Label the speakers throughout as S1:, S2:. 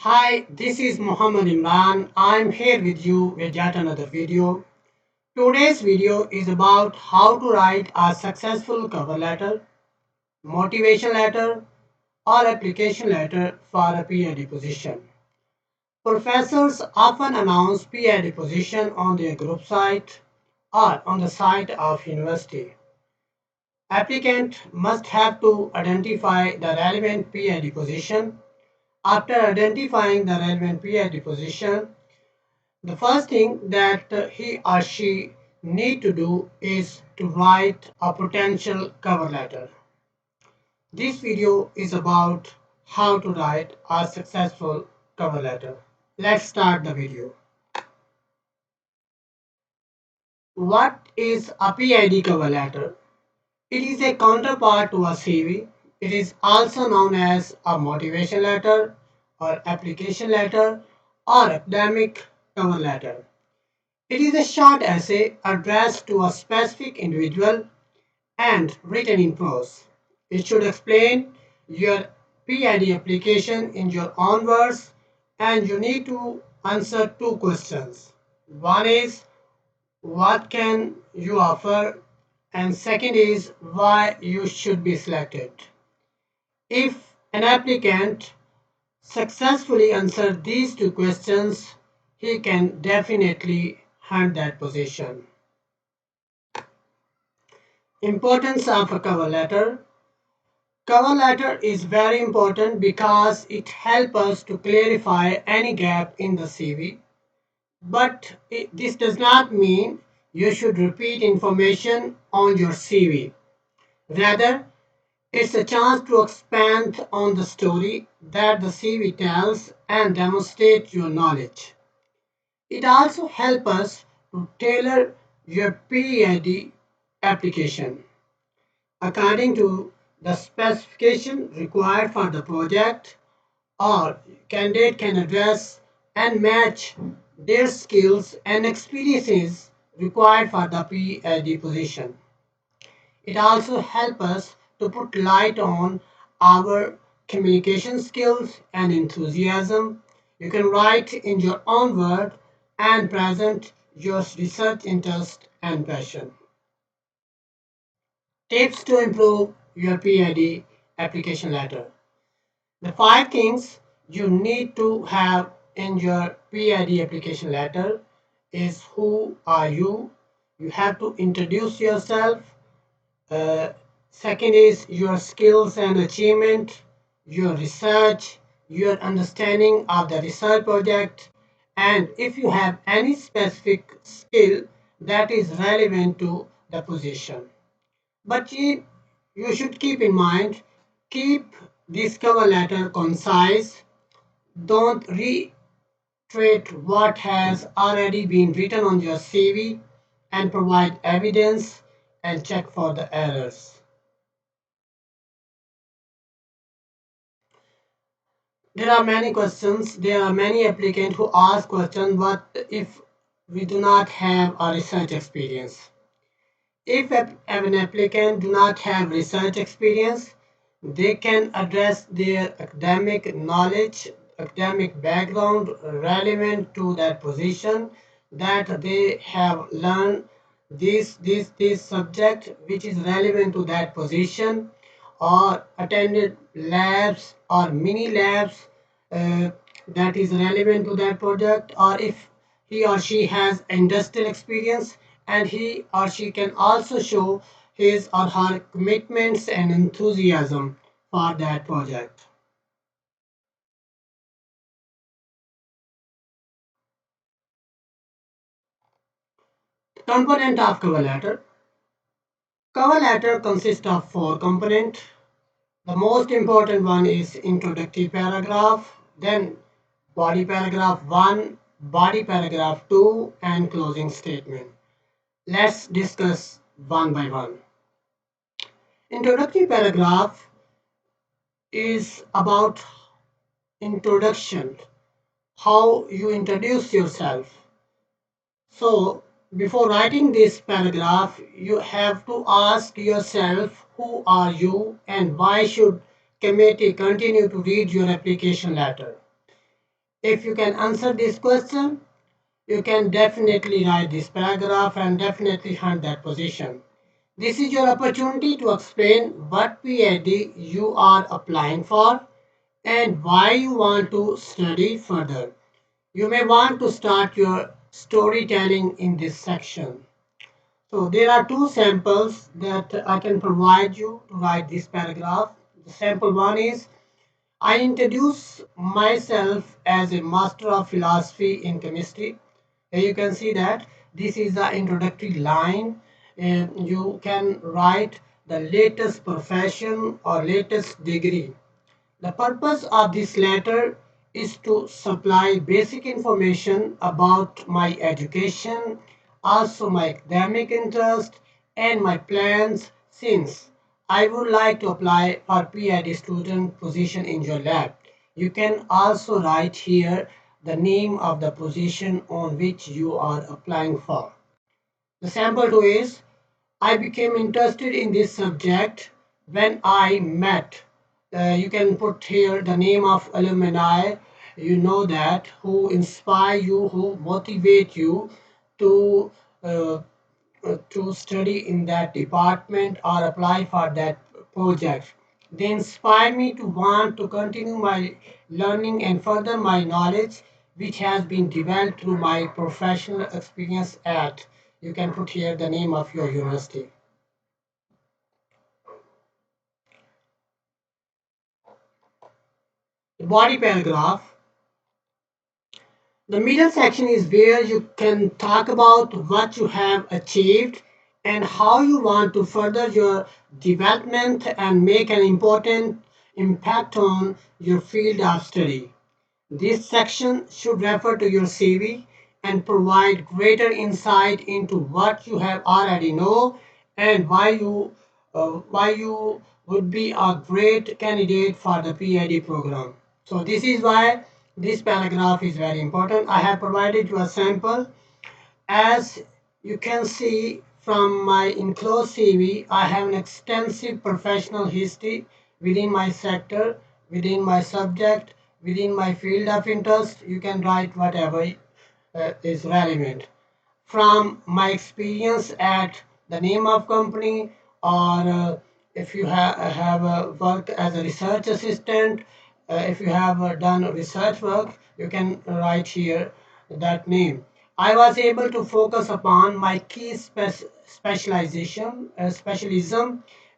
S1: Hi, this is Muhammad Imran. I'm here with you with yet another video. Today's video is about how to write a successful cover letter, motivation letter, or application letter for a PhD position. Professors often announce PhD position on their group site or on the site of university. Applicant must have to identify the relevant PhD position. After identifying the relevant PhD position, the first thing that he or she need to do is to write a potential cover letter. This video is about how to write a successful cover letter. Let's start the video. What is a PID cover letter? It is a counterpart to a CV. It is also known as a motivation letter or application letter or academic cover letter. It is a short essay addressed to a specific individual and written in prose. It should explain your PID application in your own words, and you need to answer two questions. One is, what can you offer? And second is, why you should be selected. If an applicant successfully answers these two questions, he can definitely hand that position. Importance of a cover letter. Cover letter is very important because it helps us to clarify any gap in the CV. But this does not mean you should repeat information on your CV. Rather, it's a chance to expand on the story that the CV tells and demonstrate your knowledge. It also helps us to tailor your PhD application according to the specification required for the project, or candidate can address and match their skills and experiences required for the PhD position. It also helps us to put light on our communication skills and enthusiasm. You can write in your own word and present your research interest and passion. Tips to improve your PhD application letter. The five things you need to have in your PhD application letter is who are you? You have to introduce yourself. Uh, Second is your skills and achievement, your research, your understanding of the research project, and if you have any specific skill that is relevant to the position. But you should keep in mind, keep this cover letter concise. Don't reiterate what has already been written on your CV and provide evidence and check for the errors. There are many questions. There are many applicants who ask questions, what if we do not have a research experience? If an applicant do not have research experience, they can address their academic knowledge, academic background relevant to that position, that they have learned this subject which is relevant to that position, or attended labs or mini labs uh, that is relevant to that project, or if he or she has industrial experience and he or she can also show his or her commitments and enthusiasm for that project. Component of cover letter. Cover letter consists of four components. The most important one is introductory paragraph, then body paragraph 1, body paragraph 2, and closing statement. Let's discuss one by one. Introductory paragraph is about introduction, how you introduce yourself. So, before writing this paragraph, you have to ask yourself, who are you and why should committee continue to read your application letter? If you can answer this question, you can definitely write this paragraph and definitely hunt that position. This is your opportunity to explain what PhD you are applying for and why you want to study further. You may want to start your storytelling in this section. So there are two samples that I can provide you to write this paragraph. The sample one is I introduce myself as a master of philosophy in chemistry. Here you can see that this is the introductory line. You can write the latest profession or latest degree. The purpose of this letter is to supply basic information about my education, also my academic interest and my plans since I would like to apply for PhD student position in your lab. You can also write here the name of the position on which you are applying for. The sample 2 is I became interested in this subject when I met. You can put here the name of alumni you know that who inspire you, who motivate you to to study in that department or apply for that project. They inspire me to want to continue my learning and further my knowledge, which has been developed through my professional experience at. You can put here the name of your university. The body paragraph. The middle section is where you can talk about what you have achieved and how you want to further your development and make an important impact on your field of study. This section should refer to your CV and provide greater insight into what you have already know and why you would be a great candidate for the PhD program. So this is why this paragraph is very important. I have provided you a sample. As you can see from my enclosed CV, I have an extensive professional history within my sector, within my subject, within my field of interest. You can write whatever is relevant from my experience at the name of company or if you have worked as a research assistant, if you have done research work, you can write here that name. I was able to focus upon my key specialism,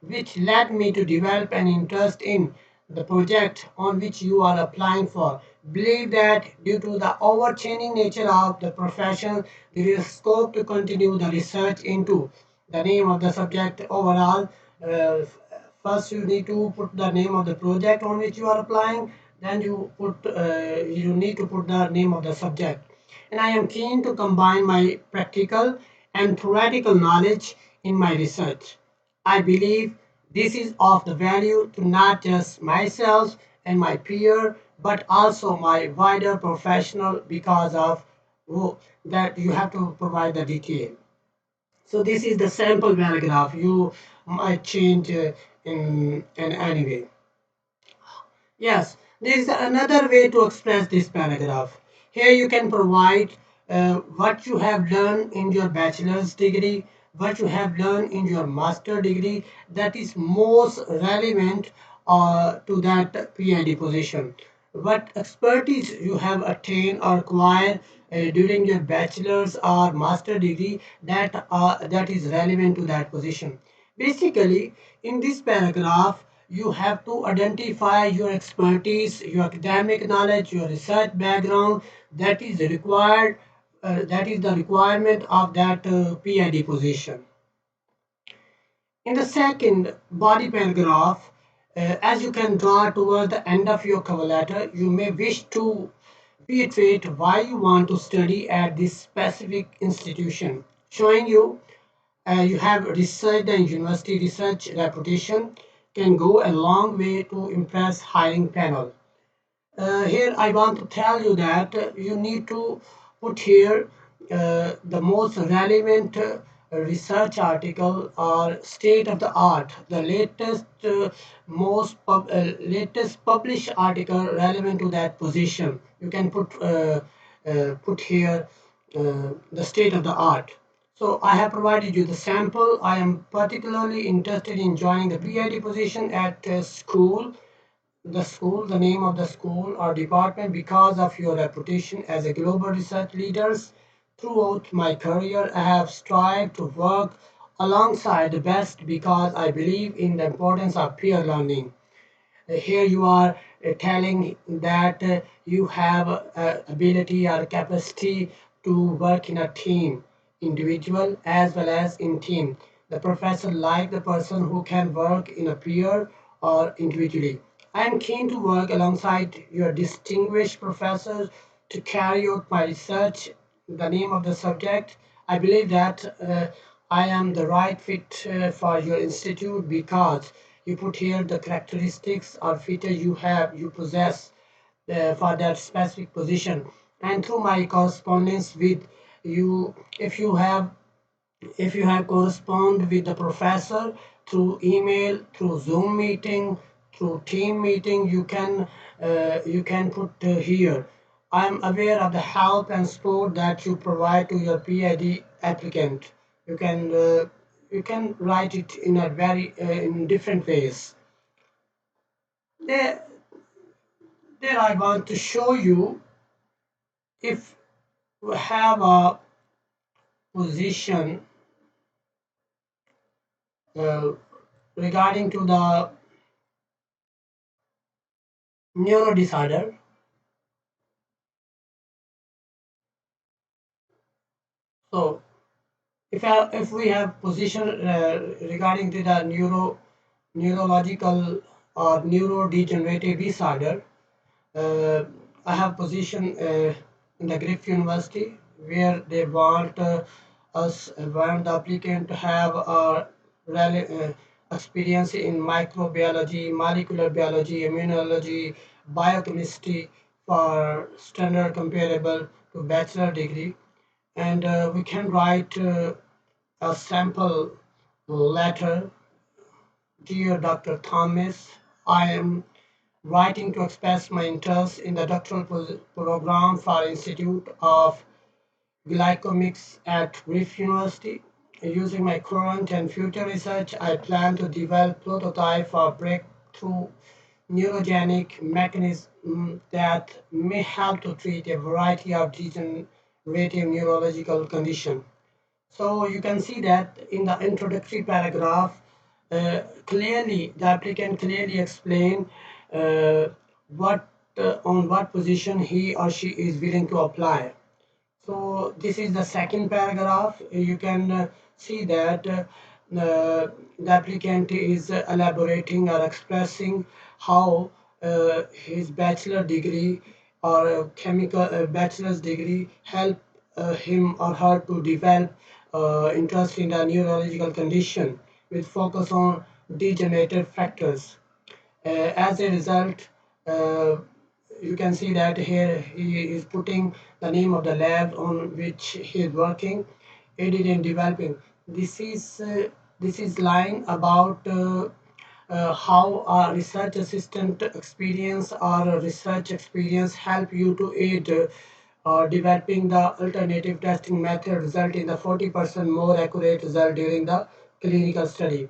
S1: which led me to develop an interest in the project on which you are applying for. Believe that due to the overchanging nature of the profession, there is scope to continue the research into the name of the subject overall. Uh, First, you need to put the name of the project on which you are applying. Then you need to put the name of the subject. And I am keen to combine my practical and theoretical knowledge in my research. I believe this is of the value to not just myself and my peer, but also my wider professional because of that you have to provide the detail. So this is the sample paragraph. You might change in any way. Yes, there is another way to express this paragraph. Here you can provide what you have learned in your bachelor's degree, what you have learned in your master degree that is most relevant to that PhD position. What expertise you have attained or acquired during your bachelor's or master degree that is relevant to that position. Basically, in this paragraph, you have to identify your expertise, your academic knowledge, your research background that is required, that is the requirement of that PhD position. In the second body paragraph, as you can draw toward the end of your cover letter, you may wish to reiterate why you want to study at this specific institution, showing you have research and university research reputation can go a long way to impress hiring panel. Here I want to tell you that you need to put here the most relevant research article or state of the art, the latest latest published article relevant to that position. You can put here the state of the art. So I have provided you the sample. I am particularly interested in joining the PhD position at the name of the school or department because of your reputation as a global research leaders. Throughout my career, I have strived to work alongside the best because I believe in the importance of peer learning. Here you are telling that you have ability or capacity to work in a team, individual as well as in team. The professor like the person who can work in a peer or individually. I am keen to work alongside your distinguished professors to carry out my research. The name of the subject, I believe that I am the right fit for your institute because you put here the characteristics or features you possess for that specific position. And through my correspondence with you, if you have correspond with the professor through email, through Zoom meeting, through team meeting, you can put here. I am aware of the help and support that you provide to your PhD applicant. You can write it in a very in different ways. There, there I want to show you if you have a position uh, regarding to the neuro disorder. So if we have position regarding to the neurological or neurodegenerative disorder, uh, I have position in the Griffith University where they want the applicant to have a experience in microbiology, molecular biology, immunology, biochemistry for standard comparable to bachelor degree, and we can write a sample letter. Dear Dr. Thomas, I am writing to express my interest in the doctoral program for Institute of Glycomics at Griffith University. Using my current and future research, I plan to develop prototype for breakthrough neurogenic mechanism that may help to treat a variety of degenerative neurological conditions. So you can see that in the introductory paragraph, clearly the applicant clearly explain uh, what on what position he or she is willing to apply. So this is the second paragraph. You can see that the applicant is elaborating or expressing how his bachelor degree or chemical bachelor's degree help him or her to develop interest in the neurological condition with focus on degenerative factors. As a result, uh, you can see that here he is putting the name of the lab on which he is working, aided in developing. This is line about how a research assistant experience or a research experience help you to aid developing the alternative testing method result in the 40% more accurate result during the clinical study.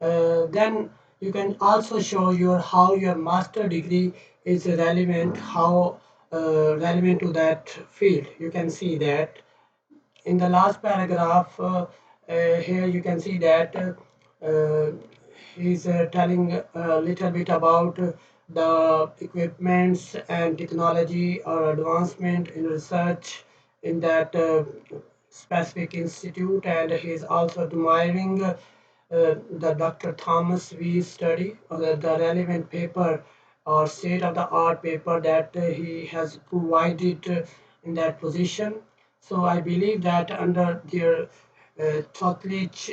S1: Then you can also show your how your master degree is relevant, how relevant to that field. You can see that in the last paragraph. Here you can see that he's telling a little bit about the equipments and technology or advancement in research in that specific institute, and he's also admiring the Dr. Thomas V study, or the relevant paper or state of the art paper that he has provided in that position. So I believe that under their tutelage,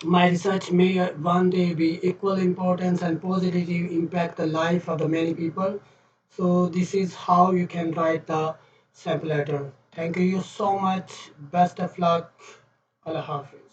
S1: my research may one day be equal importance and positively impact the life of the many people. So this is how you can write the sample letter. Thank you so much. Best of luck. Allah Hafiz.